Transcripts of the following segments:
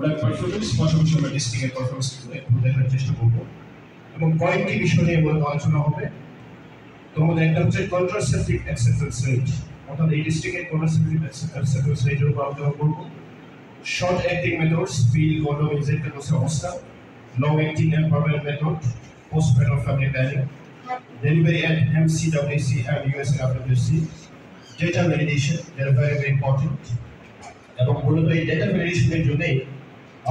Black performance পাশাপাশি আমরা ডিস্ট্রিক্টের পারফরমেন্স একটু দেখার চেষ্টা করবো এবং কয়েকটি বিষয় নিয়ে মূলত আলোচনা হবে। তোমাদের একটা হচ্ছে কন্ট্রাসেপটিভ অ্যাকসেপ্টেন্স রেট, অর্থাৎ এই ডিস্ট্রিক্টের কন্ট্রাসেপটিভ অ্যাকসেপ্টেন্স রেটের উপর আলোচনা করবো। Short acting methods, pill, condom, injectables অবস্থা, long acting and permanent method, postnatal family planning, delivery at MCWC and USWC, data validation, they are very very important. এবং মূলত এই ডেটা ভ্যালিডেশনের জন্যই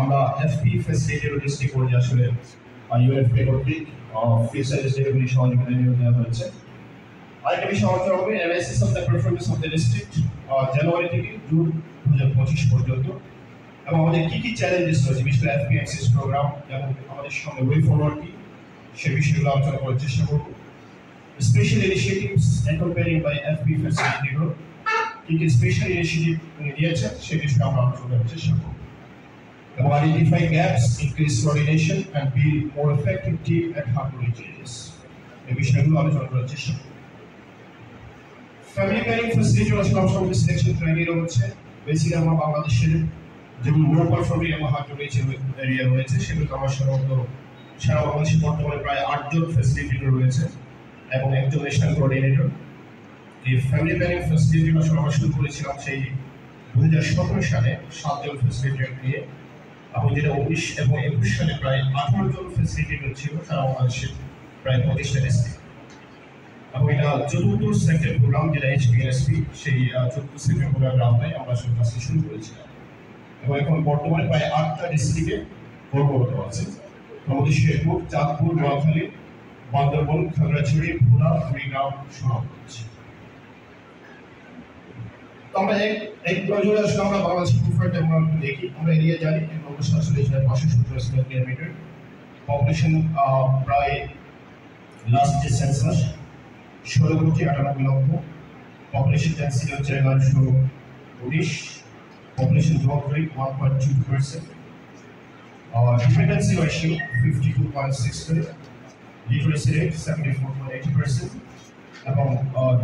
আমরা এফপি ফ্যাসিলিটি লজিস্টিক করে আসলে ইউএফপি কর্তৃক ফ্রি সার্ভিস ডেলিভারি সহযোগিতা নিয়োগ দেওয়া হয়েছে। আরেকটা বিষয় আলোচনা হবে analysis of the performance of the district January থেকে জুন 2025 পর্যন্ত, এবং আমাদের কী কী চ্যালেঞ্জেস রয়েছে বিশেষ করে এফপি অ্যাক্সেস প্রোগ্রাম এবং আমাদের সঙ্গে ওয়ে ফরওয়ার্ড কি সে বিষয়গুলো আলোচনা করার চেষ্টা করব। Special initiatives accompanied by FP facility group, কি কি স্পেশাল ইনিশিয়েটিভ নিয়েছে সে বিষয়ে আমরা আলোচনা করার চেষ্টা করব এবং identify gaps, increase coordination and build more effective team at hardware changes, এই বিষয়গুলো আলোচনা করার চেষ্টা করব। ফ্যামিলি প্ল্যানিং ফ্যাসিলিটি আসলে সিলেকশন ক্রাইটেরিয়া হচ্ছে বেসিক্যালি আমরা বাংলাদেশের যেগুলো লো পারফর্মিং এবং হার্ড টু রিচ এরিয়া রয়েছে সেগুলো আমার সাধারণত সারা বাংলাদেশে বর্তমানে প্রায় 8 জন ফ্যাসিলিটেটর রয়েছে এবং একজন ন্যাশনাল কোঅর্ডিনেটর। এই ফ্যামিলি প্ল্যানিং ফ্যাসিলিটি আসলে আমরা শুরু করেছিলাম সেই 2017 সালে 7 জন ফ্যাসিলিটেটর নিয়ে, এবং যেটা 19 এবং 21 সালে প্রায় 18 জন ফ্যাসিলিটেটর ছিল সারা বাংলাদেশে প্রায় 25টা ডিস্ট্রিক্ট। এবং এটা চতুর্থ সেক্টর প্রোগ্রাম যেটা HPSP, সেই চতুর্থ সেক্টর প্রোগ্রামের আওতায় আমরা আসলে কাজটি শুরু করেছিলাম এবং এখন বর্তমানে প্রায় 8টা ডিস্ট্রিক্টে কর্মরত আছে। আমাদের শেরপুর, চাঁদপুর, নোয়াখালী, বান্দরবান, খাগড়াছড়ি, ভোলা, কুড়িগ্রাম, সুনামগঞ্জ। তো আমরা এক নজরে আসলে আমরা বাংলাদেশের প্রোফাইলটা আমরা দেখি, আমরা এরিয়া জানি এবং আসলে এটা 570 স্কয়ার কিলোমিটার, পপুলেশন প্রায় লাস্ট যে সেন্সাস 16,98,00,000, পপুলেশন ডেন্সিটি হচ্ছে 1119, population growth rate 1.2%, dependency ratio 52.6%, literacy rate 74.80%, এবং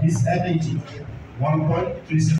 disability 1.37%.